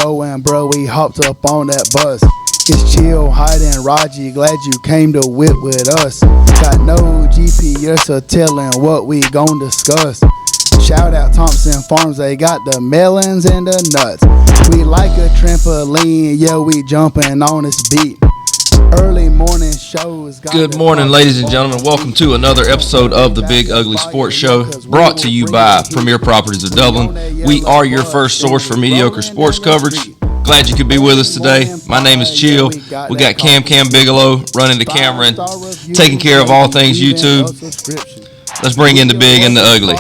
going, bro, we hopped up on that bus. It's Chill, Hight, and Raji, glad you came to whip with us. Got no GPS or telling what we gon' discuss. Shout out Thompson Farms, they got the melons and the nuts. We like a trampoline, yeah, we jumping on this beat. Early morning shows. Good morning, ladies and gentlemen. Welcome to another episode of the Big Ugly Sports Show, brought to you by Premier Properties of Dublin. We are your first source for mediocre sports coverage. Glad you could be with us today. My name is Chill. We got Cam Bigelow running the camera and taking care of all things YouTube. Let's bring in the big and the ugly.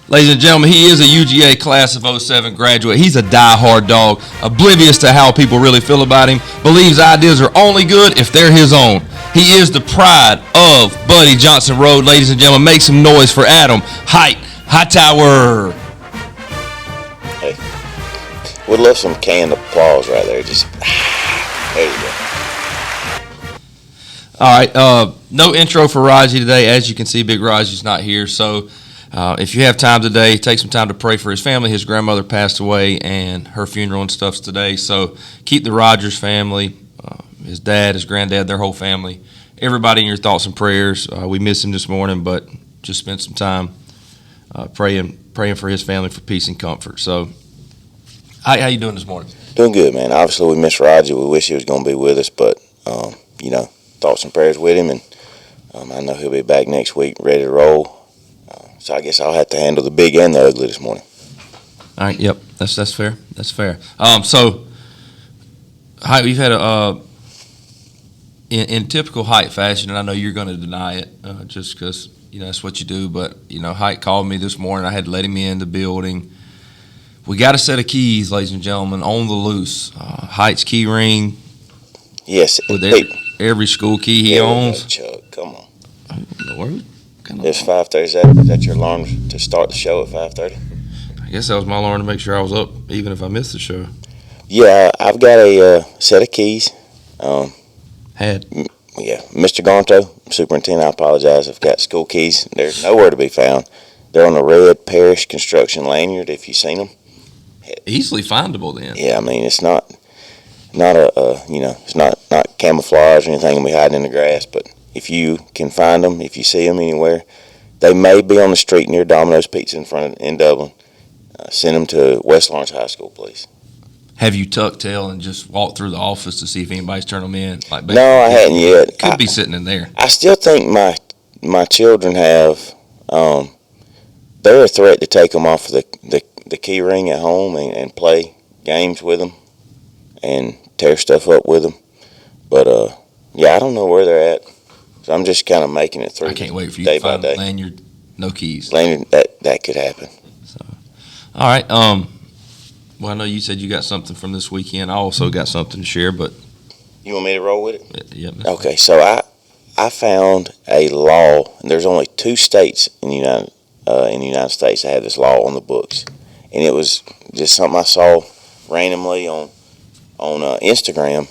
Ladies and gentlemen, he is a UGA class of 07 graduate. He's a die-hard dog, oblivious to how people really feel about him, believes ideas are only good if they're his own. He is the pride of Buddy Johnson Road. Ladies and gentlemen, make some noise for Adam Hight Hightower. Hey, we'd love some canned applause right there. Just, there you go. All right, no intro for Raji today. As you can see, Big Raji's not here, so if you have time today, take some time to pray for his family. His grandmother passed away, and her funeral and stuff's today. So keep the Rogers family, his dad, his granddad, their whole family, everybody in your thoughts and prayers. We miss him this morning, but just spent some time praying for his family for peace and comfort. So, how you doing this morning? Doing good, man. Obviously, we miss Roger. We wish he was going to be with us, but thoughts and prayers with him, and I know he'll be back next week, ready to roll. So I guess I'll have to handle the big and the ugly this morning. All right. Yep. That's fair. That's fair. So, Hight, we've had in typical Hight fashion, and I know you're going to deny it just because that's what you do. But Hight called me this morning. I had to let him in the building. We got a set of keys, ladies and gentlemen, on the loose. Hight's key ring. Yes. With every school key he owns. Chuck, come on. Lord. It's 5:30. Is that your alarm to start the show at 5:30? I guess that was my alarm to make sure I was up, even if I missed the show. Yeah, I've got a set of keys. Yeah, Mr. Gonto, superintendent, I apologize. I've got school keys. They're nowhere to be found. They're on a red Parish construction lanyard, if you've seen them. Easily findable then. Yeah, I mean, it's not it's not camouflage or anything we hide in the grass, but if you can find them, if you see them anywhere, they may be on the street near Domino's Pizza in Dublin. Send them to West Lawrence High School, please. Have you tucked tail and just walked through the office to see if anybody's turned them in? No, I hadn't yet. Could be sitting in there. I still think my children have. They're a threat to take them off the key ring at home and play games with them and tear stuff up with them. But I don't know where they're at. So I'm just kind of making it through. I can't wait for you day to find by day. lanyard, no keys. Lanyard, that could happen. So, all right. Well, I know you said you got something from this weekend. I also got something to share, but you want me to roll with it? Yep. Okay. So I found a law, and there's only 2 states in the United States that have this law on the books, and it was just something I saw randomly on Instagram.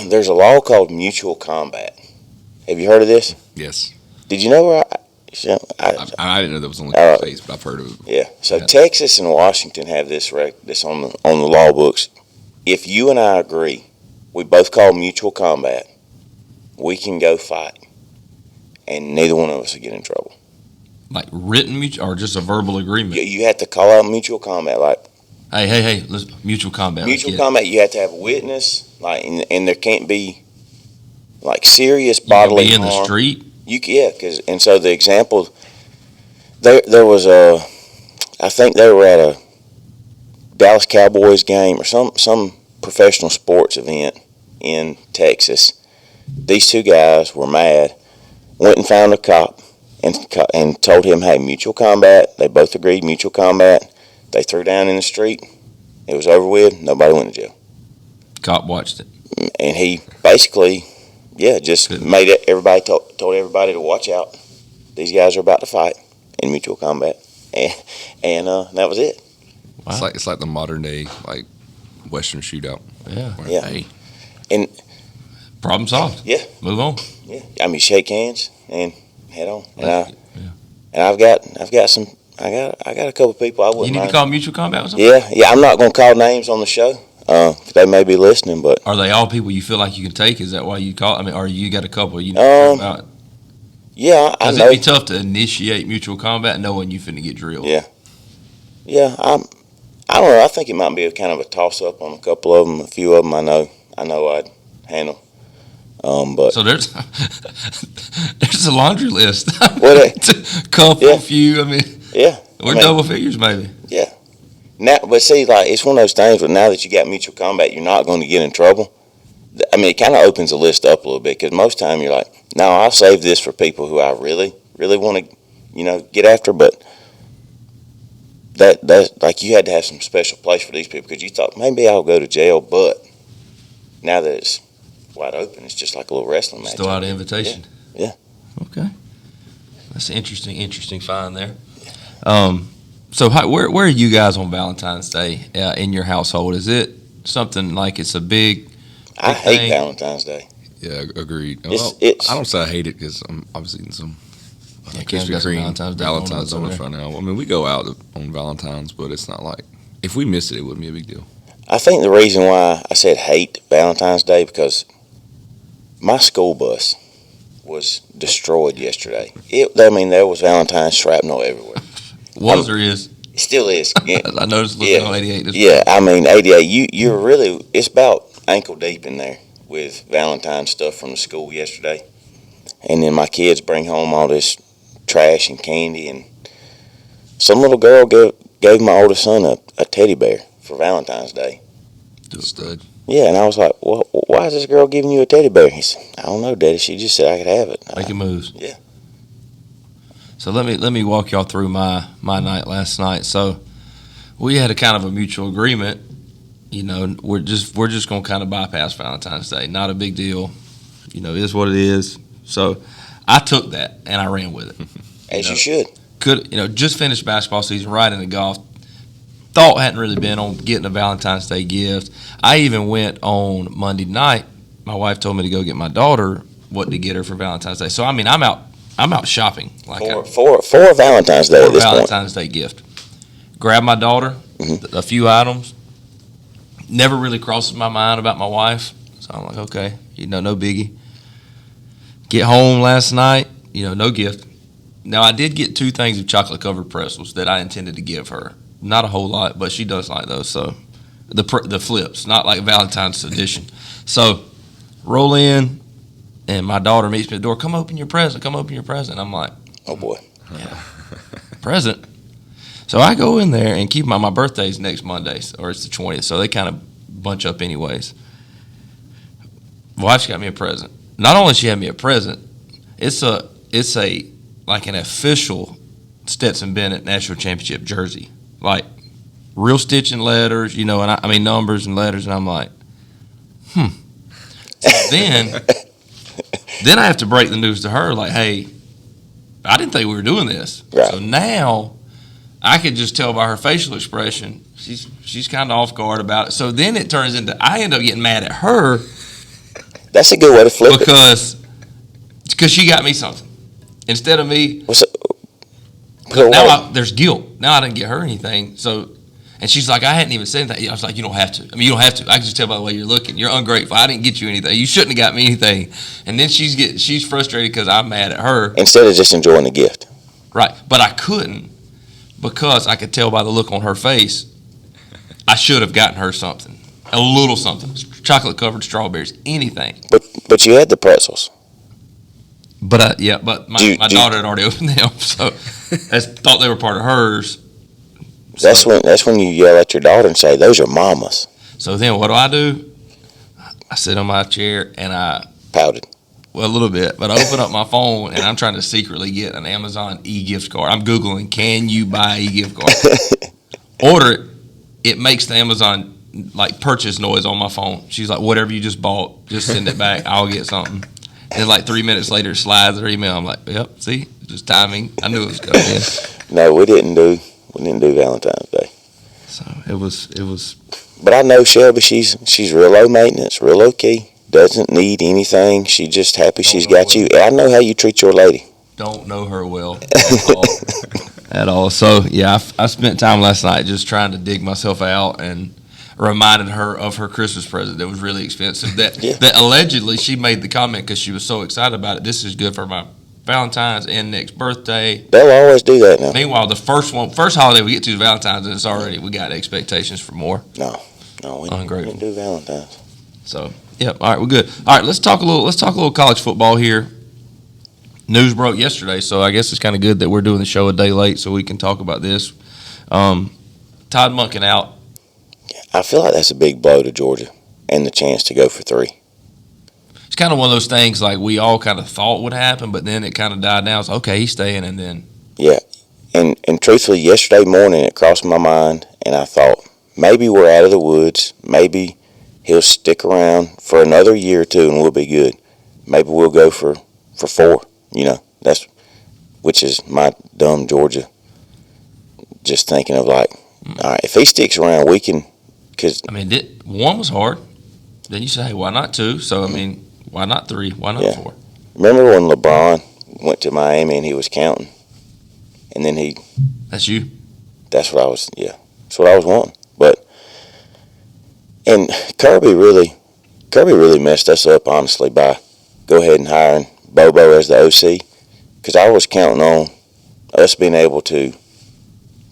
There's a law called mutual combat. Have you heard of this? Yes. Did you know where I didn't know that was only 2 states, but I've heard of it. Yeah. So Texas and Washington have this on the law books. If you and I agree, we both call mutual combat, we can go fight, and neither one of us will get in trouble. Like written mutual or just a verbal agreement? You have to call out mutual combat, like. Hey, let's mutual combat. Mutual combat, you have to have a witness, and there can't be serious bodily harm. You can be in the street? And so the example, there was I think they were at a Dallas Cowboys game or some professional sports event in Texas. These 2 guys were mad, went and found a cop and told him, hey, mutual combat. They both agreed, mutual combat. They threw down in the street. It was over with. Nobody went to jail. Cop watched it. And he basically, just made it. Everybody told everybody to watch out. These guys are about to fight in mutual combat, and that was it. Wow. It's like the modern day Western shootout. Yeah. Yeah. Hey. And problem solved. Yeah. Move on. Yeah. I mean, shake hands and head on. And I've I've got some I got a couple people I wouldn't You need mind. to call mutual combat with something? Yeah. I'm not going to call names on the show. They may be listening, but Are they all people you feel like you can take? Is that why you call? I mean, or you got a couple you Um, know about? yeah, I Because know. it'd be tough to initiate mutual combat knowing you finna get drilled. Yeah. Yeah, I don't know. I think it might be a kind of a toss up on a couple of them. A few of them I know I'd handle. But So there's a laundry list. Well, Couple, yeah. few. I mean, yeah, we're double figures, maybe. Yeah. Now, but see, like it's one of those things. But now that you got mutual combat, you're not going to get in trouble. I mean, it kind of opens the list up a little bit because most time you're like, no, I'll save this for people who I really, really want to, get after. But that's like you had to have some special place for these people because you thought maybe I'll go to jail, but now that it's wide open, it's just like a little wrestling match. Still out of invitation. Yeah. Okay. That's an interesting find there. So where are you guys on Valentine's Day in your household? Is it something like it's a big I hate thing? Valentine's Day. Yeah, agreed. It's- I don't say I hate it because I was eating some Cam's Krispy got some Kreme Valentine's Day Valentine's donuts over donuts right now. I mean, we go out on Valentine's, but it's not like if we missed it, it wouldn't be a big deal. I think the reason why I said hate Valentine's Day because my school bus was destroyed yesterday. There was Valentine's shrapnel everywhere. Was or is? It still is. Yeah, I noticed looking on 88. This yeah. I mean, 88. You're really. It's about ankle deep in there with Valentine's stuff from the school yesterday, and then my kids bring home all this trash and candy, and some little girl gave my oldest son a teddy bear for Valentine's Day. Stud. Yeah, and I was like, well, why is this girl giving you a teddy bear? He said, I don't know, Daddy. She just said I could have it. Making moves. Yeah. So let me walk y'all through my night last night. So we had a kind of a mutual agreement. We're just gonna kind of bypass Valentine's Day. Not a big deal. It is what it is. So I took that and I ran with it. As you should. Just finished basketball season, right into golf. Thought hadn't really been on getting a Valentine's Day gift. I even went on Monday night. My wife told me to go get my daughter what to get her for Valentine's Day. So I mean, I'm out shopping like For Valentine's Day at this Valentine's Day gift. Grab my daughter, a few items. Never really crosses my mind about my wife. So I'm like, okay, no biggie. Get home last night, no gift. Now I did get 2 things of chocolate covered pretzels that I intended to give her. Not a whole lot, but she does like those. So the flips, not like Valentine's edition. So roll in, and my daughter meets me at the door. Come open your present. I'm like, Oh, boy. yeah, present. So I go in there and keep my birthday's next Monday, or it's the 20th. So they kind of bunch up anyways. Wife's got me a present. Not only she had me a present, it's a like an official Stetson Bennett National Championship jersey. Like real stitching letters, and I mean numbers and letters, and I'm like, So then I have to break the news to her, like, hey, I didn't think we were doing this. Right. So now I could just tell by her facial expression, she's kind of off guard about it. So then it turns into I end up getting mad at her. That's a good way to flip it. Because she got me something instead of me. Now There's guilt. Now I didn't get her anything. So, and she's like, I hadn't even said anything. I was like, you don't have to. You don't have to. I can just tell by the way you're looking. You're ungrateful. I didn't get you anything. You shouldn't have got me anything. And then she's frustrated because I'm mad at her. Instead of just enjoying the gift. Right. But I couldn't because I could tell by the look on her face. I should have gotten her something, a little something, chocolate covered strawberries, anything. But you had the pretzels. But my daughter had already opened them, so I thought they were part of hers. That's when you yell at your daughter and say, "Those are Mama's." So then what do? I sit on my chair and I pouted. Well, a little bit, but I open up my phone and I'm trying to secretly get an Amazon e-gift card. I'm Googling, can you buy e-gift card? Order it. It makes the Amazon purchase noise on my phone. She's like, whatever you just bought, just send it back. I'll get something. And then 3 minutes later, it slides her email. I'm like, yep, see, just timing. I knew it was coming in. No, we didn't do Valentine's Day. So it was. But I know Shelby. She's real low maintenance, real low key. Doesn't need anything. She's just happy she's got you. I know how you treat your lady. Don't know her well at all. at all. So, yeah, I spent time last night just trying to dig myself out and reminded her of her Christmas present that was really expensive. That allegedly she made the comment because she was so excited about it. This is good for my Valentine's and next birthday. They'll always do that now. Meanwhile, the first holiday we get to is Valentine's, and it's already we got expectations for more. No, we didn't do Valentine's. So, yeah, all right, we're good. All right, let's talk a little college football here. News broke yesterday, so I guess it's kind of good that we're doing the show a day late so we can talk about this. Todd Monkey out. I feel like that's a big blow to Georgia and the chance to go for 3. It's kind of one of those things like we all kind of thought would happen, but then it kind of died down. It's okay, he's staying, and then yeah, and truthfully, yesterday morning it crossed my mind, and I thought maybe we're out of the woods. Maybe he'll stick around for another year or two, and we'll be good. Maybe we'll go for 4. Which is my dumb Georgia. Just thinking of like, all right, if he sticks around, we can. Cause 1 was hard. Then you say, hey, why not 2? So why not 3? Why not 4? Remember when LeBron went to Miami and he was counting, and then That's you. That's what I was. Yeah, that's what I was wanting. And Kirby really messed us up, honestly, by go ahead and hiring BoBo as the OC, because I was counting on us being able to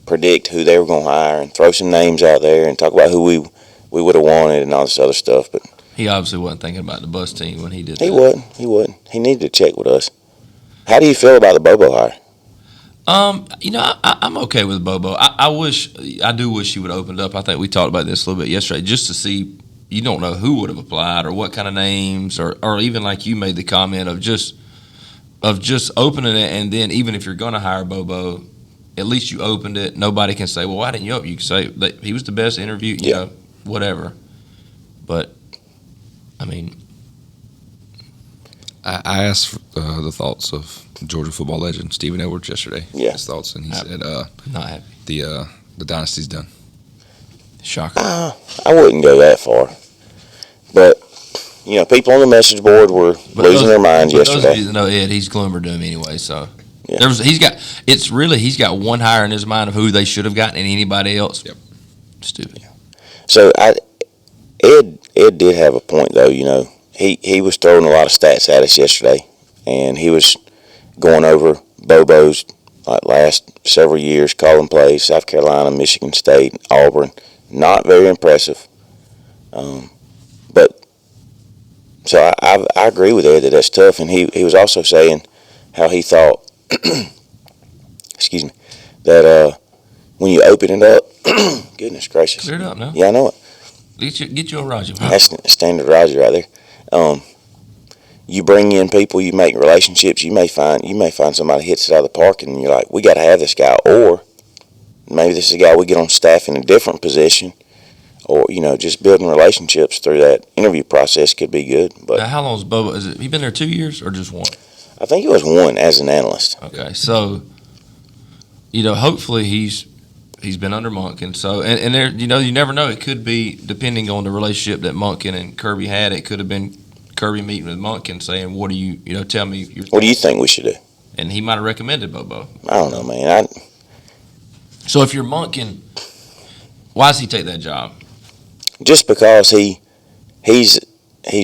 predict who they were going to hire and throw some names out there and talk about who we would have wanted and all this other stuff. But he obviously wasn't thinking about the bus team when he did that. He wasn't. He needed to check with us. How do you feel about the BoBo hire? I'm okay with BoBo. I do wish he would have opened up. I think we talked about this a little bit yesterday, just to see. You don't know who would have applied or what kind of names, or even like you made the comment of just opening it, and then even if you're going to hire BoBo, at least you opened it. Nobody can say, well, why didn't you open? You can say that he was the best interview, you know, whatever. But, I asked the thoughts of Georgia football legend Stephen Edwards yesterday. Yeah. His thoughts, and he said, not happy. The dynasty's done. Shocker. I wouldn't go that far. But, people on the message board were losing their minds yesterday. Those of you that know Ed, he's gloom or doom anyway, so. Yeah. He's got one hire in his mind of who they should have gotten and anybody else. Yep. Stupid. Yeah. So Ed did have a point though. He was throwing a lot of stats at us yesterday, and he was going over BoBo's last several years, calling plays, South Carolina, Michigan State, Auburn. Not very impressive. But so I agree with Ed that that's tough, and he was also saying how he thought. Excuse me. That when you open it up, goodness gracious. Clear it up now. Yeah, I know it. Get you a Roger. That's standard Roger right there. You bring in people, you make relationships. You may find somebody hits it out of the park, and you're like, we got to have this guy. Or maybe this is a guy we get on staff in a different position. Or just building relationships through that interview process could be good. But now, how long is BoBo? He been there 2 years or just 1? I think it was 1 as an analyst. Okay, so hopefully he's been under Monken. So and there, you never know. It could be depending on the relationship that Monken and Kirby had. It could have been Kirby meeting with Monken saying, "What do you tell me? What do you think we should do?" And he might have recommended BoBo. I don't know, man. So if you're Monken, why does he take that job? Just because he's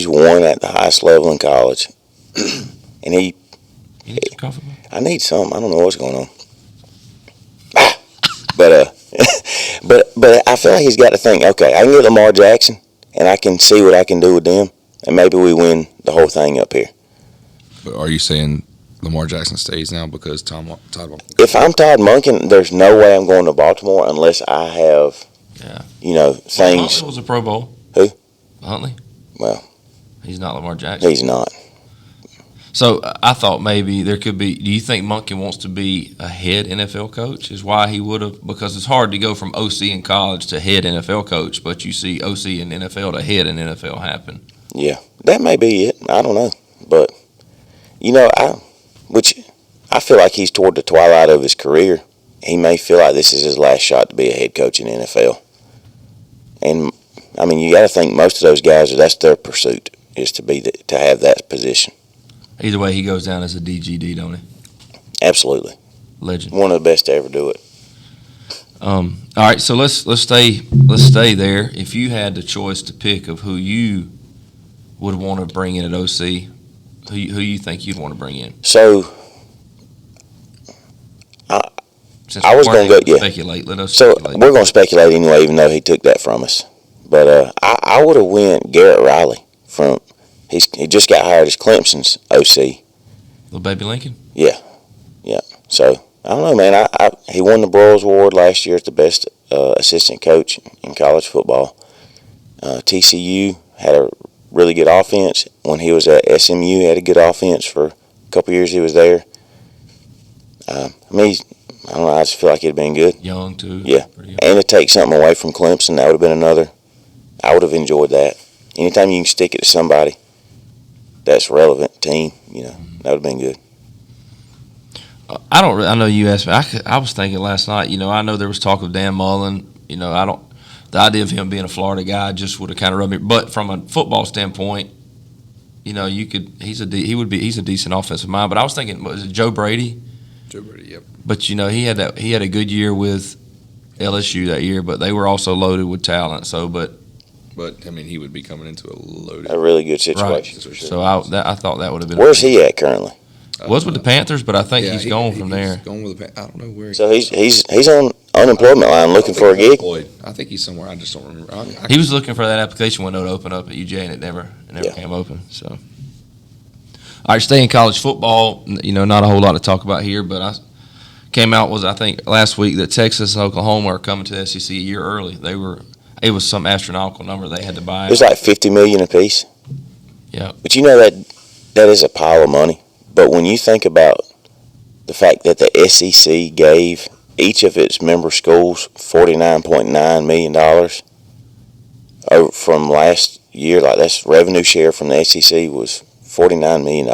won at the highest level in college, and You need some coffee? I need some. I don't know what's going on. But I feel like he's got to think, okay, I can get Lamar Jackson, and I can see what I can do with them, and maybe we win the whole thing up here. But are you saying Lamar Jackson stays now because Todd Monkey? If I'm Todd Monkey, there's no way I'm going to Baltimore unless I have, things. Huntley was a Pro Bowl. Who? Huntley. Well, he's not Lamar Jackson. He's not. So I thought maybe there could be. Do you think Monkey wants to be a head NFL coach? Is why he would have, because it's hard to go from OC in college to head NFL coach, but you see OC in NFL to head in NFL happen. Yeah, that may be it. I don't know, but I feel like he's toward the twilight of his career. He may feel like this is his last shot to be a head coach in the NFL. And you got to think most of those guys, that's their pursuit, is to have that position. Either way, he goes down as a DGD, don't he? Absolutely. Legend. One of the best to ever do it. All right, so let's stay there. If you had the choice to pick of who you would want to bring in at OC, who you think you'd want to bring in? So Since I was we're going to go, speculate. Let us So speculate. we're going to speculate anyway, even though he took that from us. But I would have went Garrett Riley from. He just got hired as Clemson's OC. Little baby Lincoln. Yeah. So I don't know, man. He won the Broyles Award last year as the best assistant coach in college football. TCU had a really good offense when he was at SMU. He had a good offense for a couple years he was there. I don't know. I just feel like it'd been good. Young too. Yeah. Pretty young. And to take something away from Clemson, that would have been another. I would have enjoyed that. Anytime you can stick it to somebody that's relevant team, that would have been good. I know you asked me. I was thinking last night. I know there was talk of Dan Mullen. The idea of him being a Florida guy just would have kind of rubbed me. But from a football standpoint, he's a decent offensive mind. But I was thinking, was it Joe Brady? Joe Brady, yep. But he had a good year with LSU that year. But they were also loaded with talent. So, but he would be coming into A really good situation. right. For sure. So I thought that would have been. Where's he at currently? Was with the Panthers, but I think he's gone from there. He's going with the I don't know where. So he's on unemployment line looking for a gig. I think he's somewhere. I just don't remember. He was looking for that application window to open up at UJ, and it never Yeah. came open. So, all right, staying in college football. Not a whole lot to talk about here, but I came out I think last week that Texas and Oklahoma are coming to the SEC a year early. It was some astronomical number they had to buy. It was like $50 million apiece. Yeah. But that is a pile of money. But when you think about the fact that the SEC gave each of its member schools $49.9 million from last year, like that's revenue share from the SEC was $49 million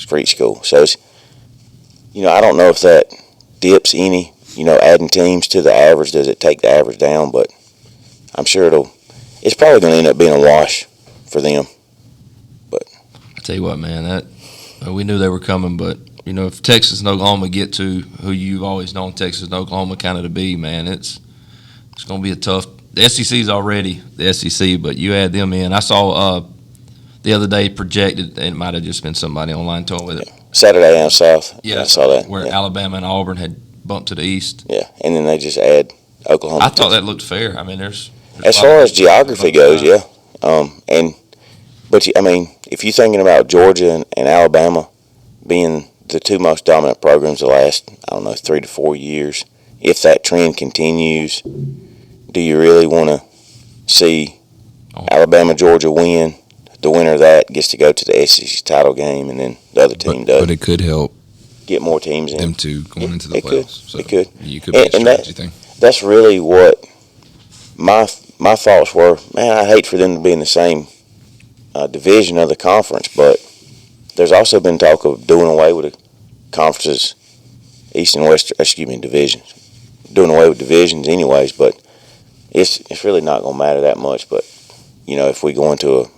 for each school. So it's, I don't know if that dips any, adding teams to the average. Does it take the average down? But I'm sure it's probably going to end up being a wash for them. But I tell you what, man, we knew they were coming, but if Texas and Oklahoma get to who you've always known Texas and Oklahoma kind of to be, man, it's going to be a tough. The SEC's already the SEC, but you add them in. I saw the other day projected, and it might have just been somebody online told me that Saturday down south. Yeah, I saw that. where Alabama and Auburn had bumped to the east. Yeah, and then they just add Oklahoma. I thought that looked fair. I mean, there's as far as geography goes, yeah. But if you're thinking about Georgia and Alabama being the two most dominant programs the last, 3 to 4 years, if that trend continues, do you really want to see Alabama, Georgia win? The winner of that gets to go to the SEC title game, and then the other team does. But it could help get more teams in. them two going into the playoffs. It could. You could be a strategy thing. That's really what my thoughts were. Man, I hate for them to be in the same division of the conference, but there's also been talk of doing away with the conferences, East and West, divisions. Doing away with divisions anyways, but it's really not going to matter that much. But, if we go into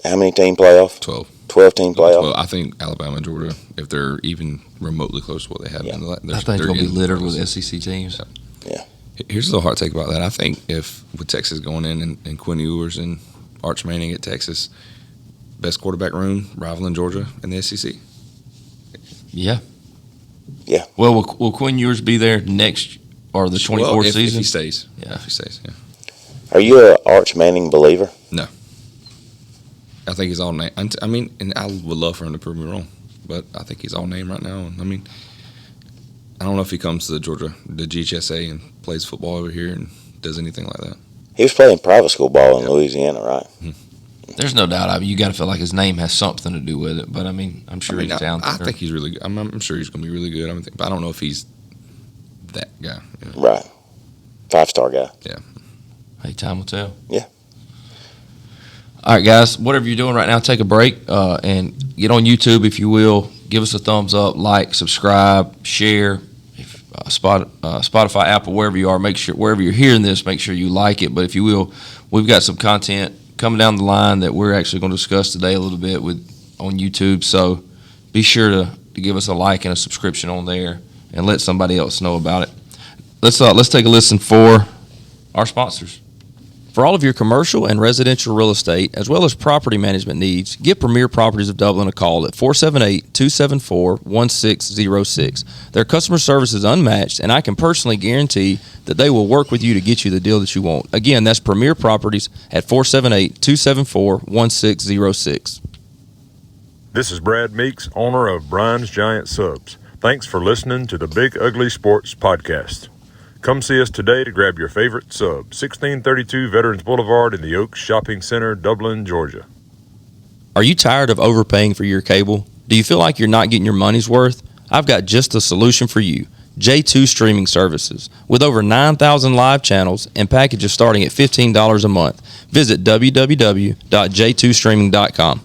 how many team playoff? 12-team playoff. Well, I think Alabama and Georgia, if they're even remotely close to what they have been, I think they're going to be littered with SEC teams. Yeah. Here's the hard take about that. I think if with Texas going in and Quinn Ewers and Arch Manning at Texas, best quarterback room rivaling Georgia in the SEC. Yeah. Yeah. Well, will Quinn Ewers be there next or the 24th if season? If he stays. Yeah. If he stays, yeah. Are you an Arch Manning believer? No. I think he's all name. And I would love for him to prove me wrong, but I think he's all name right now. And I don't know if he comes to the GHSA and plays football over here and does anything like that. He was playing private school ball in Louisiana, right? There's no doubt. You got to feel like his name has something to do with it. But I'm sure he's talented. I think he's really good. I'm sure he's going to be really good. But I don't know if he's that guy. Right. 5-star guy. Yeah. Hey, time will tell. Yeah. All right, guys. Whatever you're doing right now, take a break and get on YouTube, if you will. Give us a thumbs up, like, subscribe, share. Spotify, Apple, wherever you are, wherever you're hearing this, make sure you like it. But if you will, we've got some content coming down the line that we're actually going to discuss today a little bit on YouTube. So be sure to give us a like and a subscription on there. and let somebody else know about it. Let's take a listen for our sponsors. For all of your commercial and residential real estate, as well as property management needs, give Premier Properties of Dublin a call at 478-274-1606. Their customer service is unmatched, and I can personally guarantee that they will work with you to get you the deal that you want. Again, that's Premier Properties at 478-274-1606. This is Brad Meeks, owner of Brian's Giant Subs. Thanks for listening to the Big Ugly Sports Podcast. Come see us today to grab your favorite sub, 1632 Veterans Boulevard in the Oaks Shopping Center, Dublin, Georgia. Are you tired of overpaying for your cable? Do you feel like you're not getting your money's worth? I've got just the solution for you. J2 Streaming Services. With over 9,000 live channels and packages starting at $15 a month. Visit www.j2streaming.com.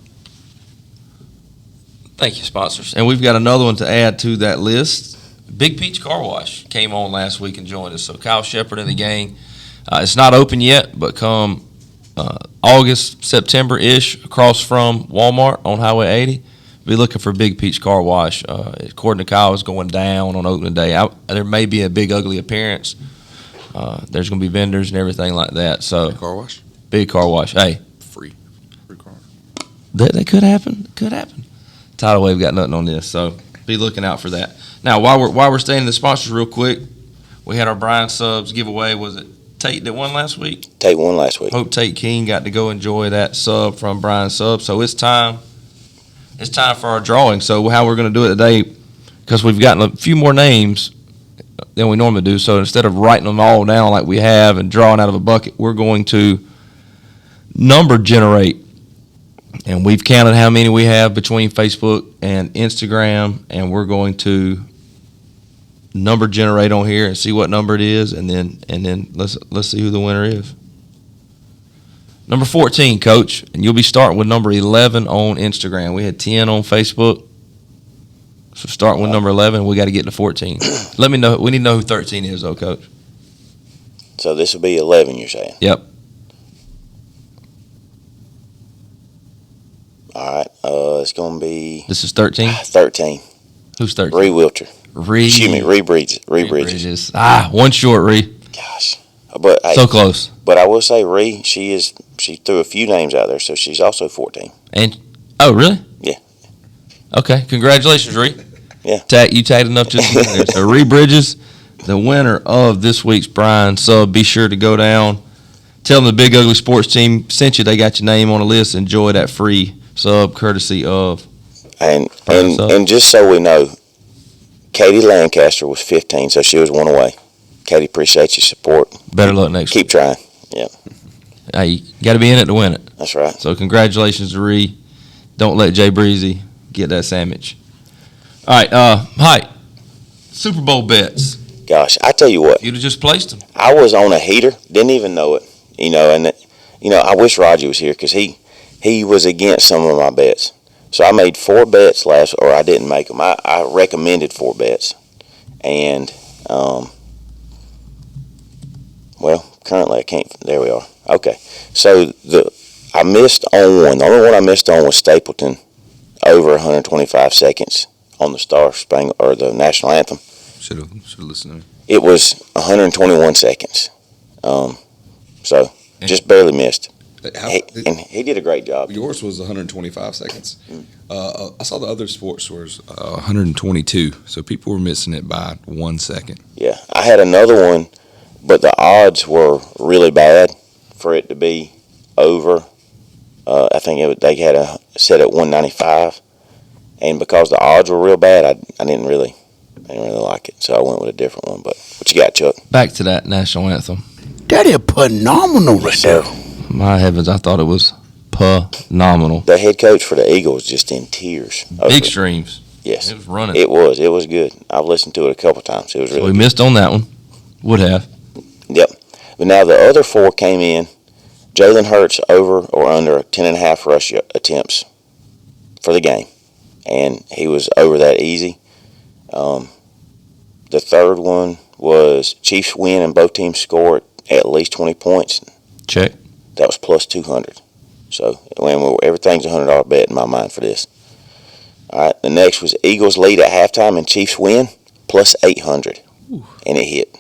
Thank you, sponsors. And we've got another one to add to that list. Big Peach Car Wash came on last week and joined us. So Kyle Shepard and the gang. It's not open yet, but come August, September-ish, across from Walmart on Highway 80, be looking for Big Peach Car Wash. According to Kyle, it's going down on opening day. There may be a big, ugly appearance. There's going to be vendors and everything like that. So Big car wash? Big Car Wash. Hey. Free car. That could happen. Could happen. Tidal Wave got nothing on this, so be looking out for that. Now, while we're staying in the sponsors real quick, we had our Brian Subs giveaway. Was it Tate that won last week? Tate won last week. Hope Tate King got to go enjoy that sub from Brian Subs. So it's time for our drawing. So how we're going to do it today, because we've gotten a few more names than we normally do. So instead of writing them all down like we have and drawing out of a bucket, we're going to number generate. And we've counted how many we have between Facebook and Instagram, and we're going to number generate on here and see what number it is, and then let's see who the winner is. Number 14, Coach, and you'll be starting with number 11 on Instagram. We had 10 on Facebook, so starting with number 11, we got to get to 14. Let me know. We need to know who 13 is, though, Coach. So this will be 11, you're saying? Yep. All right. It's going to be This is 13. 13. Who's 13? Ree Wilter. Excuse me, Ree Bridges. Ree Bridges. One short, Ree. Gosh. But So close. But I will say, Ree, she threw a few names out there, so she's also 14. And oh, really? Yeah. Okay. Congratulations, Ree. Yeah. You tagged enough just there. So Ree Bridges, the winner of this week's Brian Sub. Be sure to go down. Tell them the Big Ugly Sports Team sent you. They got your name on the list. Enjoy that free sub courtesy of. And just so we know, Katie Lancaster was 15, so she was one away. Katie, appreciate your support. Better luck next week. Keep trying. Yeah. Hey, you got to be in it to win it. That's right. So congratulations to Ree. Don't let Jay Breezy get that sandwich. All right, Hight. Super Bowl bets. Gosh, I tell you what. You'd have just placed them. I was on a heater, didn't even know it. I wish Raji was here because he was against some of my bets. So I made 4 bets or I didn't make them. I recommended 4 bets. And, currently I can't. There we are. Okay. So I missed on one. The only one I missed on was Stapleton over 125 seconds on the Star Spangled or the National Anthem. Should have listened to me. It was 121 seconds. So just barely missed. And he did a great job. Yours was 125 seconds. I saw the other sports was 122, so people were missing it by 1 second. Yeah, I had another one, but the odds were really bad for it to be over. I think they had a set at 195, and because the odds were real bad, I didn't really like it, so I went with a different one. But what you got, Chuck? Back to that National Anthem. That is phenomenal right there. My heavens, I thought it was phenomenal. The head coach for the Eagles just in tears. Big streams. Yes. It was running. It was good. I've listened to it a couple times. It was really we good. missed on that one. Would have. Yep. But now the other 4 came in. Jalen Hurts over or under 10.5 rush attempts for the game. And he was over that easy. The third one was Chiefs win and both teams score at least 20 points. Check. That was plus 200. So everything's a $100 bet in my mind for this. All right. The next was Eagles lead at halftime and Chiefs win plus 800, and it hit.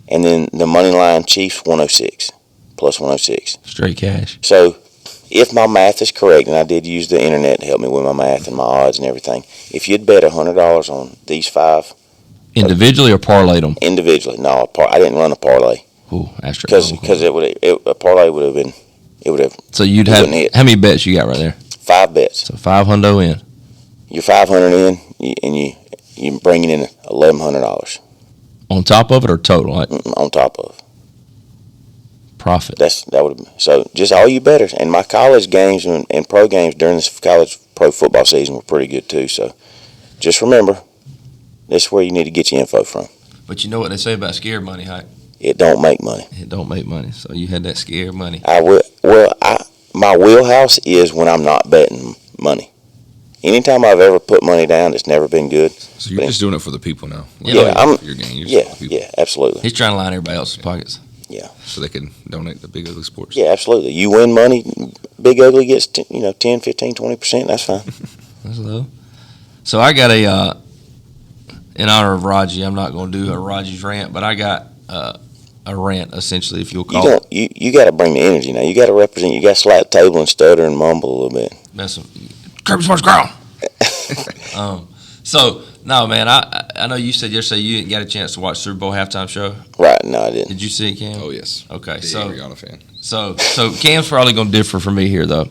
And then the money line Chiefs 106, plus 106. Straight cash. So if my math is correct, and I did use the internet to help me with my math and my odds and everything, if you'd bet $100 on these 5 individually or parlayed them? Individually, no, I didn't run a parlay. Ooh, that's because a parlay would have been, it would have. So you'd have how many bets you got right there? 5 bets. So 500 in. You're 500 in, and you're bringing in $1,100 on top of it or total? Like, on top of profit. That would have, so just all you bettors. And my college games and pro games during this college pro football season were pretty good too. So just remember, this is where you need to get your info from. But you know what they say about scared money, Hight? It don't make money. It don't make money. So you had that scared money. My wheelhouse is when I'm not betting money. Anytime I've ever put money down, it's never been good. So you're just doing it for the people now. Your game. Yeah, absolutely. He's trying to line everybody else's pockets. Yeah. So they can donate to Big Ugly Sports. Yeah, absolutely. You win money, Big Ugly gets 10, 15, 20%. That's fine. That's low. So I got in honor of Raji, I'm not going to do a Raji's rant, but I got a rant, essentially, if you'll call it. You got to bring the energy now. You got to represent. You got to slap the table and stutter and mumble a little bit. Kirby Smart's ground. So, no, man, I know you said yesterday you didn't get a chance to watch Super Bowl halftime show. Right, no, I didn't. Did you see it, Cam? Oh, yes. Okay, Big Rihanna fan. So Cam's probably going to differ from me here, though.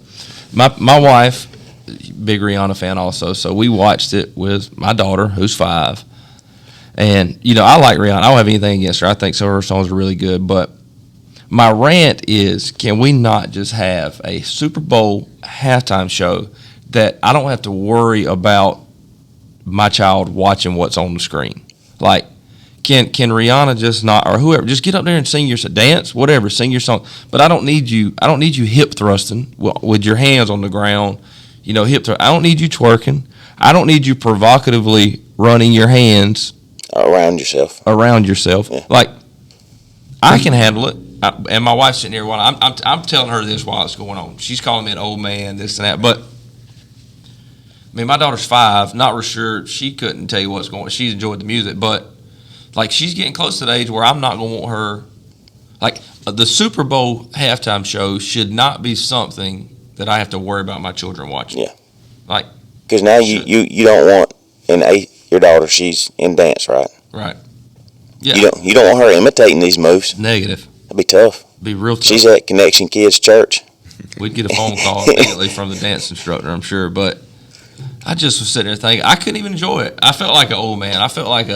My wife, big Rihanna fan also, so we watched it with my daughter, who's 5. And, I like Rihanna. I don't have anything against her. I think some of her songs are really good. But my rant is, can we not just have a Super Bowl halftime show that I don't have to worry about my child watching what's on the screen? Like, can Rihanna just not, or whoever, just get up there and sing your dance, whatever, sing your song. But I don't need you hip thrusting with your hands on the ground, hip thrust. I don't need you twerking. I don't need you provocatively running your hands around yourself. Yeah. Like, I can handle it. And my wife's sitting here while I'm telling her this while it's going on. She's calling me an old man, this and that. But I mean, my daughter's 5. Not real sure. She couldn't tell you what's going on. She's enjoyed the music, but like, she's getting close to the age where I'm not going to want her. Like, the Super Bowl halftime show should not be something that I have to worry about my children watching. Yeah. Like, because now you don't want your daughter. She's in dance, right? Right. Yeah. You don't want her imitating these moves. Negative. That'd be tough. Be real tough. She's at Connection Kids Church. We'd get a phone call immediately from the dance instructor, I'm sure. But I just was sitting there thinking, I couldn't even enjoy it. I felt like an old man. I felt like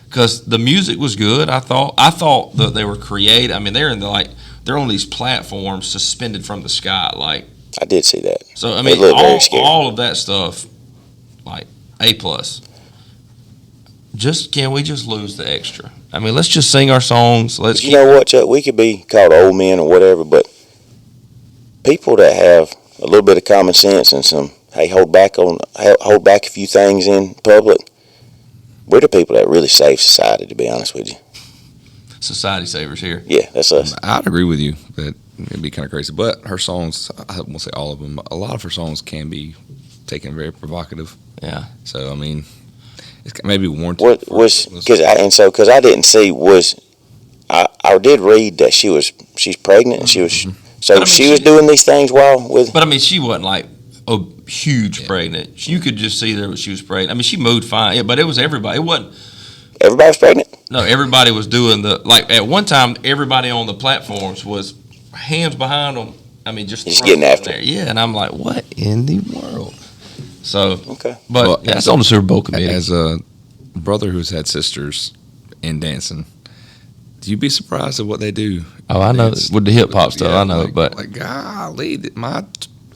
because the music was good. I thought that they were creative. I mean, they're on these platforms suspended from the sky. Like, I did see that. So I mean, all of that stuff, like A+. Can we just lose the extra? I mean, let's just sing our songs. You know what, Chuck? We could be called old men or whatever, but people that have a little bit of common sense and some, hey, hold back a few things in public, we're the people that really save society, to be honest with you. Society savers here. Yeah, that's us. I'd agree with you that it'd be kind of crazy. But her songs, I won't say all of them, a lot of her songs can be taken very provocative. Yeah. So, I mean, it's maybe warranted. Because I didn't see, I did read that she's pregnant and she was, so she was doing these things with. But I mean, she wasn't like huge pregnant. You could just see there she was pregnant. I mean, she moved fine, but it was everybody. It wasn't. Everybody was pregnant? No, everybody was doing at one time, everybody on the platforms was hands behind them. I mean, just getting after it. Yeah, and I'm like, what in the world? So, okay. But that's on the Super Bowl committee. As a brother who's had sisters in dancing, do you be surprised at what they do? Oh, I know. With the hip hop stuff, I know it. But like, golly, my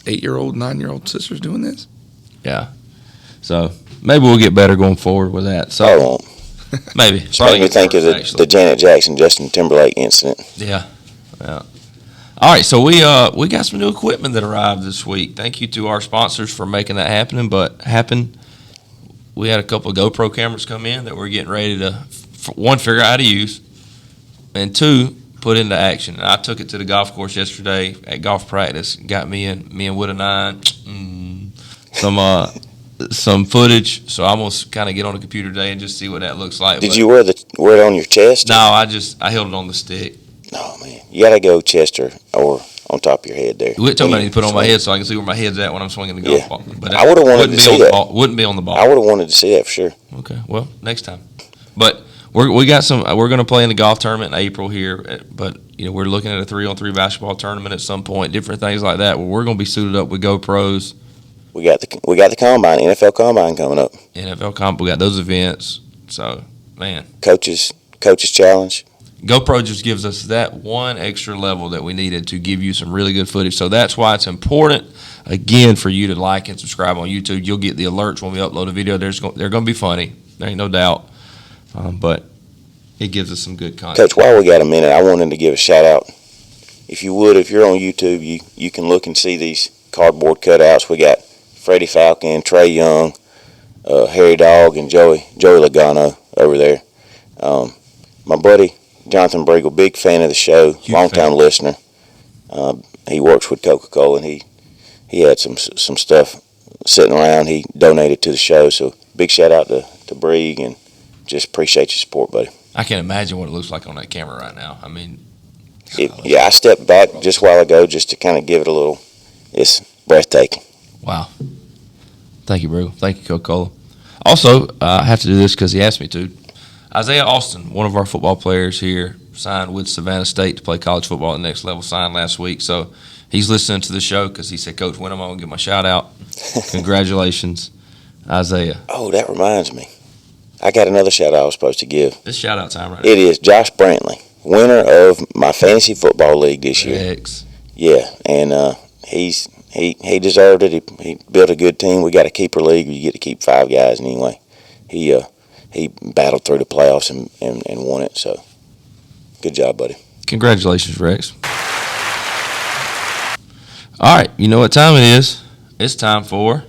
8-year-old, 9-year-old sister's doing this? Yeah. So maybe we'll get better going forward with that. So I won't. Maybe. It's making me think of the Janet Jackson, Justin Timberlake incident. Yeah. Yeah. All right, so we got some new equipment that arrived this week. Thank you to our sponsors for making that happen. We had a couple of GoPro cameras come in that we're getting ready to, one, figure out how to use, and 2, put into action. And I took it to the golf course yesterday at golf practice. Got me and Wood and I some some footage, so I'm gonna kind of get on the computer today and just see what that looks like. Did you wear it on your chest? No, I held it on the stick. No, man. You got to go chest or on top of your head there. We told me to put it on my head so I can see where my head's at when I'm swinging the golf ball. But I would have wanted to see that. Wouldn't be on the ball. I would have wanted to see that for sure. Okay, well, next time. But we got some. We're going to play in the golf tournament in April here. But we're looking at a 3-on-3 basketball tournament at some point. Different things like that. Where we're going to be suited up with GoPros. We got the combine, NFL combine coming up. NFL comp. We got those events. So man, coaches challenge. GoPro just gives us that one extra level that we needed to give you some really good footage. So that's why it's important, again, for you to like and subscribe on YouTube. You'll get the alerts when we upload a video. They're going to be funny. There ain't no doubt. But it gives us some good content. Coach, while we got a minute, I wanted to give a shout-out. If you would, if you're on YouTube, you can look and see these cardboard cutouts. We got Freddie Falcon, Trey Young, Harry Dog, and Joey Logano over there. My buddy, Jonathan Bregel, big fan of the show, long-time listener. He works with Coca-Cola, and he had some stuff sitting around. He donated to the show, so big shout-out to Brig, and just appreciate your support, buddy. I can't imagine what it looks like on that camera right now. I mean, I stepped back just a while ago just to kind of give it a little. It's breathtaking. Wow. Thank you, Bregel. Thank you, Coca-Cola. Also, I have to do this because he asked me to. Isaiah Austin, one of our football players here, signed with Savannah State to play college football at the next level, signed last week. So he's listening to the show because he said, Coach, when am I going to get my shout-out? Congratulations, Isaiah. Oh, that reminds me. I got another shout-out I was supposed to give. It's shout-out time right now. It is Josh Brantley, winner of my fantasy football league this year. Yeah, and he deserved it. He built a good team. We got a keeper league. You get to keep 5 guys anyway. He battled through the playoffs and won it, so good job, buddy. Congratulations, Rex. All right, you know what time it is. It's time for...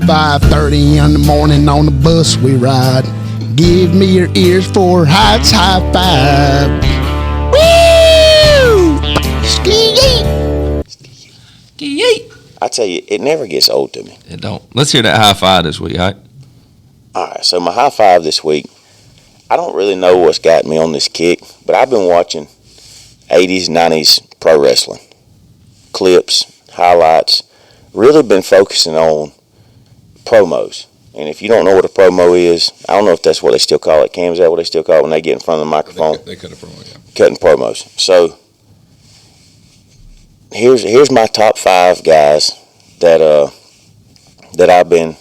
"5:30 in the morning on the bus we ride. Give me your ears for Hight's high five. Woo! Ski-yee! I tell you, it never gets old to me. It don't. Let's hear that high five this week, Hight. All right, so my high five this week, I don't really know what's got me on this kick, but I've been watching 80s, 90s pro wrestling. Clips, highlights, really been focusing on promos. And if you don't know what a promo is, I don't know if that's what they still call it. Cam, is that what they still call it when they get in front of the microphone? They cut a promo, yeah. Cutting promos. So here's my top 5 guys that I've been.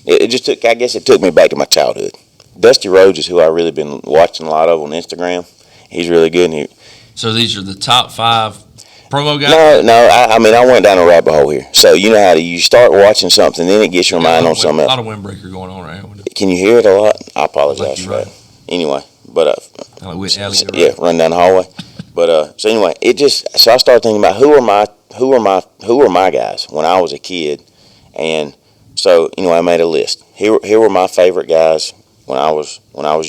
It just took. I guess it took me back to my childhood. Dusty Rhodes is who I really been watching a lot of on Instagram. He's really good. So these are the top 5 promo guys? No. I mean, I went down a rabbit hole here. So you know how you start watching something, then it gets your mind on something else. A lot of windbreaker going on right now. Can you hear it a lot? I apologize for that. Anyway, but run down the hallway. But so anyway, so I started thinking about who are my guys when I was a kid, and so I made a list. Here were my favorite guys when I was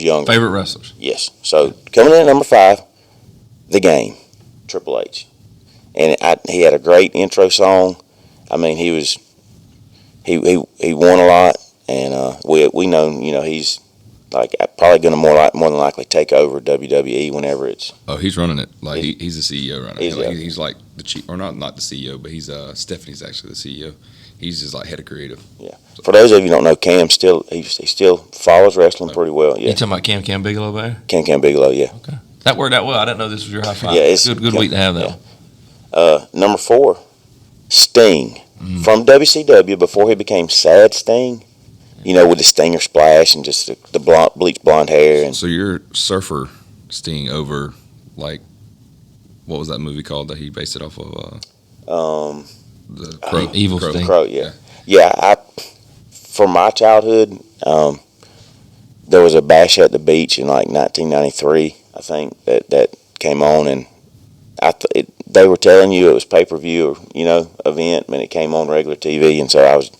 younger. Favorite wrestlers? Yes. So coming in at number 5, The Game, Triple H. And he had a great intro song. I mean, he won a lot, and we know he's like probably going to more than likely take over WWE whenever it's. Oh, he's running it like he's the CEO right now. He's like the chief, or not the CEO, but he's Stephanie's actually the CEO. He's just like head of creative. Yeah. So, for those of you who don't know, Cam he still follows wrestling pretty well. Yeah. You talking about Cam Bigelow there? Cam Bigelow, yeah. Okay. That worked out well. I didn't know this was your high five. Yeah, it's good week to have that. Yeah. Number 4, Sting from WCW before he became Sad Sting. With the Stinger splash and just the bleached blonde hair. And so you're Surfer Sting over, like, what was that movie called that he based it off of? The Crow. Evil Sting. Crow, yeah. Yeah, for my childhood, there was a Bash at the Beach in like 1993, I think, that came on, and they were telling you it was pay-per-view or, event, and it came on regular TV, and so I was,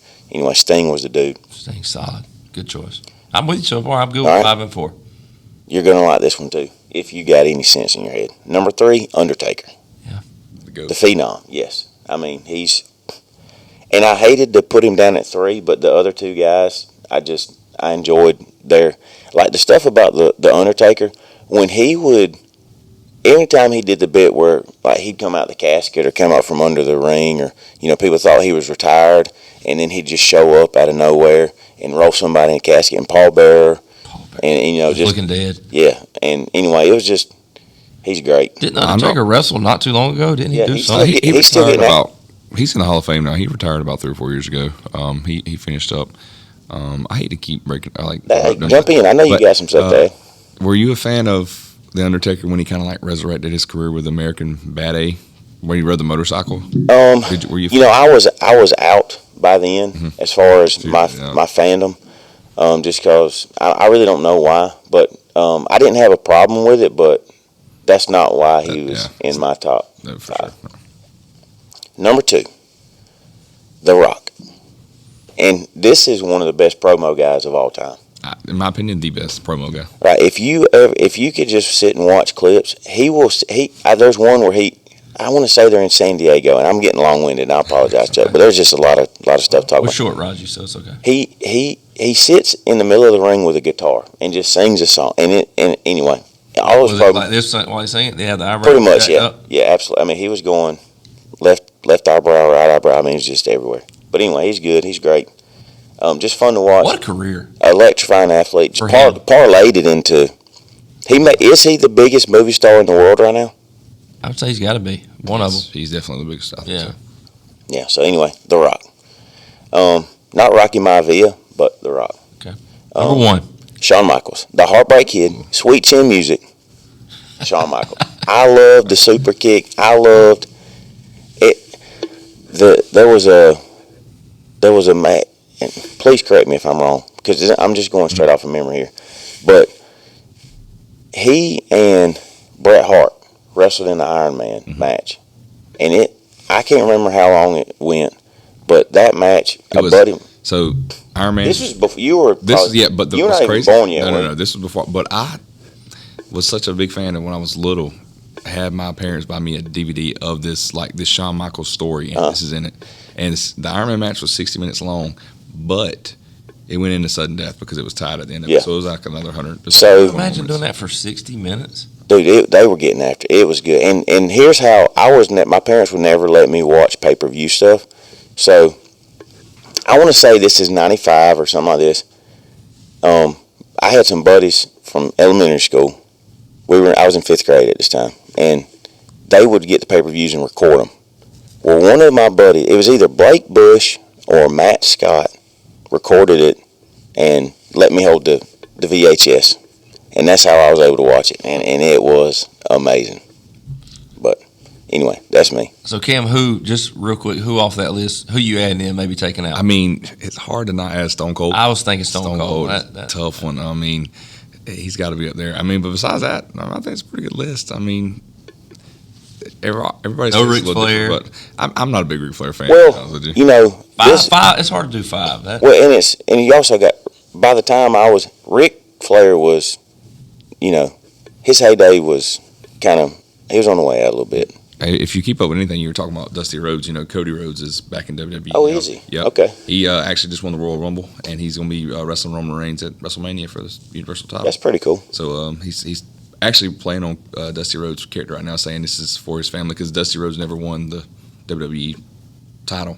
Sting was the dude. Sting's solid. Good choice. I'm with you so far. I'm good with 5 and 4. You're going to like this one too, if you got any sense in your head. Number 3, Undertaker. Yeah. The Phenom, yes. I mean, and I hated to put him down at 3, but the other 2 guys, I enjoyed like the stuff about the Undertaker, when every time he did the bit where like he'd come out the casket or come out from under the ring, or people thought he was retired, and then he'd just show up out of nowhere and roll somebody in a casket and pallbearer, and just looking dead. Yeah, and anyway, it was just he's great. Didn't Undertaker wrestle not too long ago? Didn't he do something? He's still getting out. He's in the Hall of Fame now. He retired about 3 or 4 years ago. He finished up. I hate to keep breaking. Jump in. I know you got some stuff there. Were you a fan of the Undertaker when he kind of like resurrected his career with American Bad A, when he rode the motorcycle? Were you? I was out by then as far as my fandom, just because I really don't know why, but I didn't have a problem with it, but that's not why he was in my top 5. Sure. Number 2, The Rock, and this is one of the best promo guys of all time. In my opinion, the best promo guy. Right. If you could just sit and watch clips, there's one where I want to say they're in San Diego, and I'm getting long-winded, and I apologize, Chuck, but there's just a lot of stuff to talk about. We're short, Raji, so it's okay. He sits in the middle of the ring with a guitar and just sings a song, and anyway, all those was it like this while he's singing? Yeah, the eyebrow. Pretty much, yeah, absolutely. I mean, he was going left eyebrow, right eyebrow. I mean, it's just everywhere. But anyway, he's good. He's great. Just fun to watch. What a career! Electrifying athlete. Just parlayed it into. Is he the biggest movie star in the world right now? I would say he's got to be one of them. He's definitely the biggest star. Yeah. Yeah. So anyway, The Rock. Not Rocky Maivia, but The Rock. Okay. Number 1. Shawn Michaels, the Heartbreak Kid, Sweet Chin Music. Shawn Michaels. I loved the super kick. I loved it. There was a match. And please correct me if I'm wrong, because I'm just going straight off of memory here. But he and Bret Hart wrestled in the Iron Man match, and I can't remember how long it went, but that match, So Iron Man. This was before you were. But you were not even born yet. No. This was before. But I was such a big fan of when I was little. I had my parents buy me a DVD of this Shawn Michaels story, and this is in it. And the Iron Man match was 60 minutes long, but it went into sudden death because it was tied at the end of it. So it was like another 100. So imagine doing that for 60 minutes. Dude, they were getting after it. It was good. And here's how my parents would never let me watch pay-per-view stuff. So I want to say this is 95 or something like this. I had some buddies from elementary school. I was in 5th grade at this time, and they would get the pay-per-views and record them. Well, one of my buddies, it was either Blake Bush or Matt Scott, recorded it and let me hold the VHS. And that's how I was able to watch it. And it was amazing. But anyway, that's me. So, Cam, just real quick, who off that list, who you adding in, maybe taking out? I mean, it's hard to not add Stone Cold. I was thinking Stone Cold. That's a tough one. I mean, he's got to be up there. I mean, but besides that, I think it's a pretty good list. I mean, everybody's no Ric Flair, but I'm not a big Ric Flair fan. Well, five. It's hard to do 5. And you also got, by the time Ric Flair was, his heyday was he was on the way out a little bit. If you keep up with anything, you were talking about Dusty Rhodes. Cody Rhodes is back in WWE. Oh, is he? Yeah. Okay. He actually just won the Royal Rumble, and he's going to be wrestling Roman Reigns at WrestleMania for the Universal title. That's pretty cool. So he's actually playing on Dusty Rhodes' character right now, saying this is for his family because Dusty Rhodes never won the WWE title.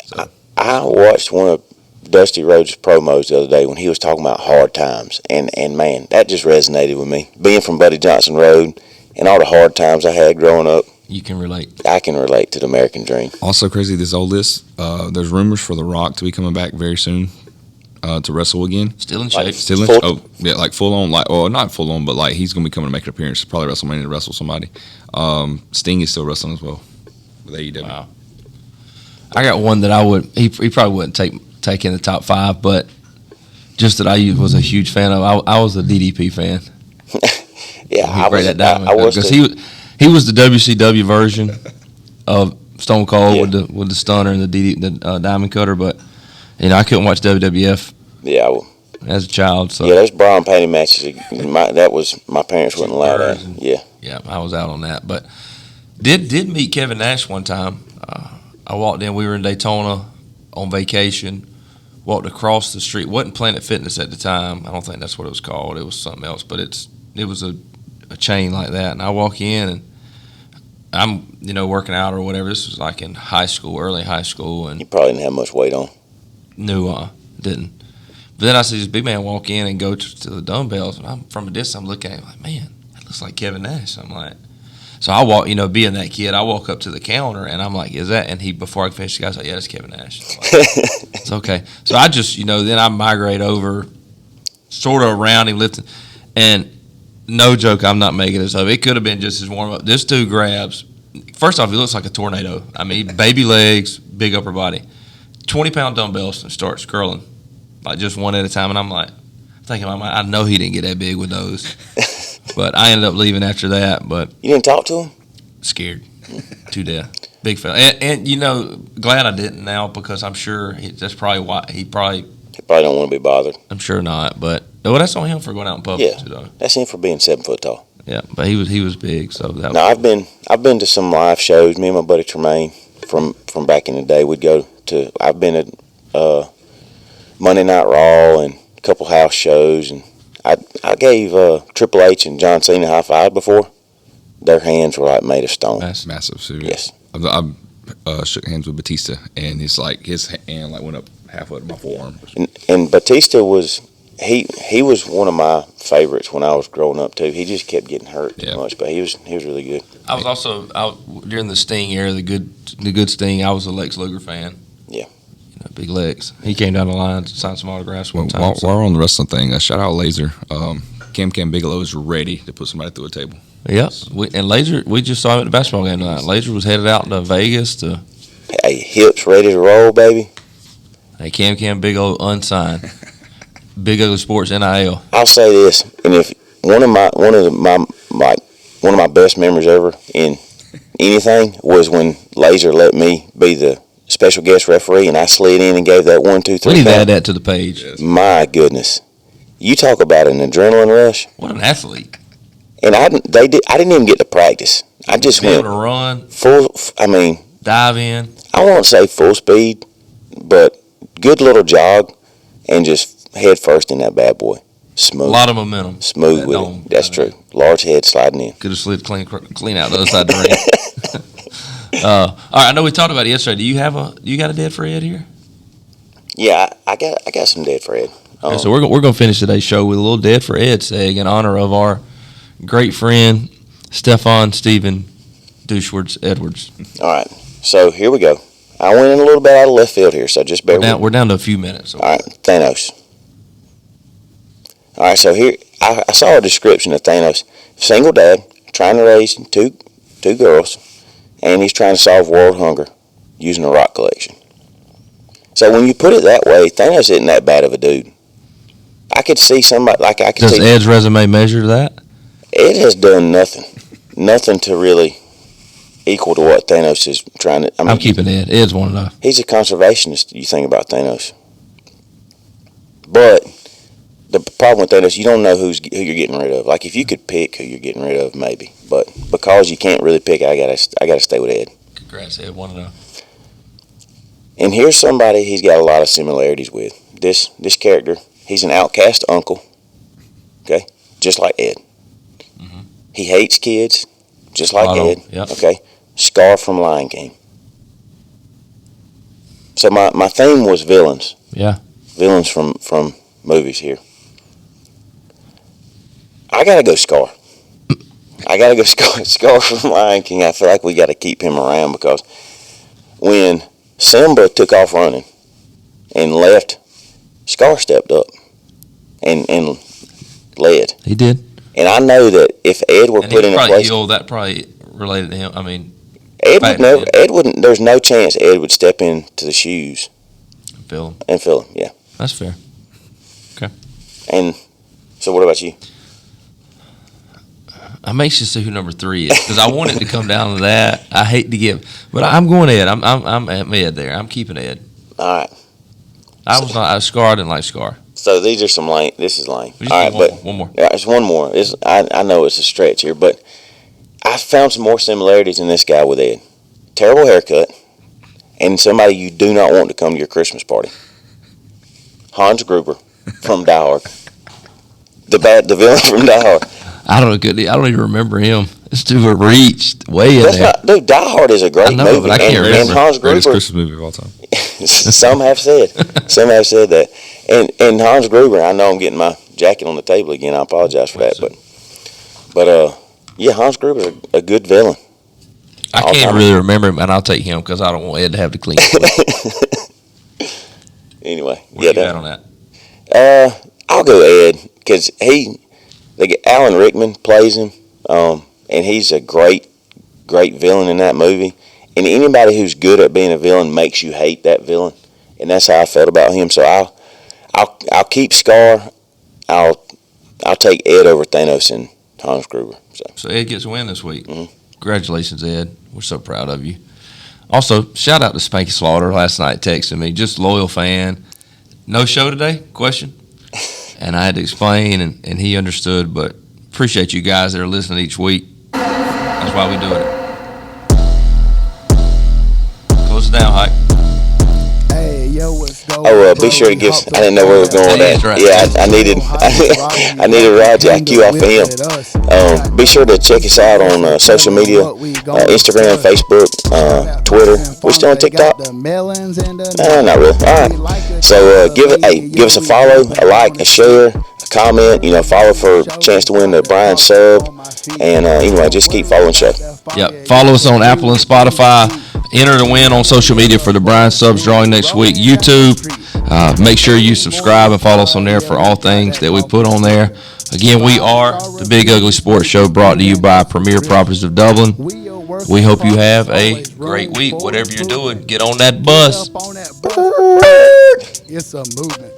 So. I watched one of Dusty Rhodes' promos the other day when he was talking about hard times, and man, that just resonated with me. Being from Buddy Johnson Road and all the hard times I had growing up, you can relate. I can relate to the American dream. Also crazy, this old list. There's rumors for The Rock to be coming back very soon to wrestle again. Still in shape. Still in shape. Oh, yeah, like full on. Not full on, but he's going to be coming to make an appearance. Probably WrestleMania to wrestle somebody. Sting is still wrestling as well with AEW. Wow. I got one that he probably wouldn't take in the top 5, but just that I was a huge fan of. I was a DDP fan. Yeah, I was because he was the WCW version of Stone Cold with the stunner and the diamond cutter, but I couldn't watch WWF. Yeah, as a child. So Yeah, those bra and panty matches. My parents wouldn't allow that. Yeah. Yeah, I was out on that, but did meet Kevin Nash one time. I walked in. We were in Daytona on vacation. Walked across the street. Wasn't Planet Fitness at the time. I don't think that's what it was called. It was something else, but it was a chain like that. And I walk in and I'm working out or whatever. This was like in high school, early high school, and You probably didn't have much weight on. didn't. But then I see this big man walk in and go to the dumbbells, and I'm from a distance. I'm looking at him like, man, that looks like Kevin Nash. I'm like, so I walk, being that kid, I walk up to the counter and I'm like, is that? And before I finish, the guy's like, yeah, that's Kevin Nash. I'm like, it's okay. So I just, then I migrate over, sort of around him, lifting, and no joke, I'm not making this up. It could have been just his warm up. This dude grabs. First off, he looks like a tornado. I mean, baby legs, big upper body, 20-pound dumbbells, and starts curling, like just one at a time. And I'm like, thinking, I know he didn't get that big with those. But I ended up leaving after that. But You didn't talk to him? scared to death. Big fella. And glad I didn't now, because I'm sure that's probably why he probably. He probably don't want to be bothered. I'm sure not. But that's on him for going out in public too, though. That's him for being 7 foot tall. Yeah, but he was big. So that. Now I've been to some live shows. Me and my buddy Tremaine from back in the day would go to. I've been at Monday Night Raw and a couple house shows, and I gave Triple H and John Cena a high five before. Their hands were like made of stone. That's massive. So, Yes. I shook hands with Batista, and it's like his hand went up halfway to my forearm. And Batista was he was one of my favorites when I was growing up too. He just kept getting hurt too much, but he was really good. I was also out during the Sting era, the good Sting. I was a Lex Luger fan. Yeah. Big Lex. He came down the line to sign some autographs one time. While we're on the wrestling thing, shout out Laser. Cam Bigelow is ready to put somebody through a table. Yep. And Laser, we just saw him at the basketball game tonight. Laser was headed out to Vegas to. Hey, hips ready to roll, baby. Hey, Cam Bigelow unsigned. Big Ugly Sports NIL. I'll say this, and if one of my best memories ever in anything was when Laser let me be the special guest referee, and I slid in and gave that 1, 2, 3. We need to add that to the page. Yes. My goodness, you talk about an adrenaline rush. What an athlete! And I didn't even get to practice. I just Be able went to run, full. I mean, dive in. I won't say full speed, but good little jog, and just head first in that bad boy. Smooth. A lot of momentum. Smooth with it. That's true. Large head sliding in. Could have slid clean out the other side of the ring. All right, I know we talked about it yesterday. Do you got a Dead Fred here? Yeah, I got some Dead Fred. Okay, so we're gonna finish today's show with a little Dead Fred seg in honor of our great friend Stefan Steven Douchewards Edwards. All right, so here we go. I went in a little bit out of left field here, so just bear with me. We're down to a few minutes. All right, Thanos. All right, so here I saw a description of Thanos. Single dad, trying to raise two girls, and he's trying to solve world hunger using a rock collection. So when you put it that way, Thanos isn't that bad of a dude. I could see somebody like I could. Does see Ed's resume measure that? Ed has done nothing to really equal to what Thanos is trying to. I mean, I'm keeping Ed. Ed's one enough. He's a conservationist. You think about Thanos, but the problem with Thanos, you don't know who you're getting rid of. Like if you could pick who you're getting rid of, maybe, but because you can't really pick, I gotta stay with Ed. Congrats, Ed. One enough. And here's somebody he's got a lot of similarities with. This character, he's an outcast uncle. Okay, just like Ed. Mm-hmm. He hates kids, just like Ed. Yep. Okay, Scar from Lion King. So my theme was villains. Yeah. Villains from movies here. I gotta go Scar. I gotta go Scar from Lion King. I feel like we gotta keep him around because when Simba took off running and left, Scar stepped up and led. He did. And I know that if Ed were put in a place, that probably related to him. I mean, Ed wouldn't. There's no chance Ed would step into the shoes and fill him. Yeah, that's fair. Okay. And so, what about you? I'm anxious to see who number 3 is because I want it to come down to that. I hate to give, but I'm going Ed. I'm Ed there. I'm keeping Ed. All right. Scar. I didn't like Scar. So these are some lame. This is lame. We just All right, do but one more. yeah, it's one more. I know it's a stretch here, but I found some more similarities in this guy with Ed. Terrible haircut, and somebody you do not want to come to your Christmas party. Hans Gruber from Die Hard. The villain from Die Hard. I don't even remember him. This dude reached way in there. Dude, Die Hard is a great I know, movie. but I can't remember. And Hans Greatest Gruber, Christmas movie of all time. some have said that. And Hans Gruber, I know I'm getting my jacket on the table again. I apologize for that, but yeah, Hans Gruber's a good villain. I can't really remember him, and I'll take him because I don't want Ed to have to clean it. Anyway, Where you at on that? I'll go Ed because Alan Rickman plays him, and he's a great villain in that movie. And anybody who's good at being a villain makes you hate that villain, and that's how I felt about him. So I'll keep Scar. I'll take Ed over Thanos and Hans Gruber. So Ed gets a win this week. Mm-hmm. Congratulations, Ed. We're so proud of you. Also, shout out to Spanky Slaughter last night texting me, just loyal fan. No show today? Question. And I had to explain, and he understood, but appreciate you guys that are listening each week. That's why we do it. Close it down, Hight. Hey, yo, what's going Oh, be sure to give. I didn't know where we were going with that. Right. Yeah, I needed Roger. I cue off of him. Be sure to check us out on social media, Instagram, Facebook, Twitter. We still on TikTok? Not really. All right. So give us a follow, a like, a share, a comment. Follow for a chance to win the Brian sub. And anyway, just keep following the show. Yep. Follow us on Apple and Spotify. Enter to win on social media for the Brian Subs drawing next week. YouTube. Make sure you subscribe and follow us on there for all things that we put on there. Again, we are the Big Ugly Sports Show, brought to you by Premier Properties of Dublin. We hope you have a great week. Whatever you're doing, get on that bus. It's a movement.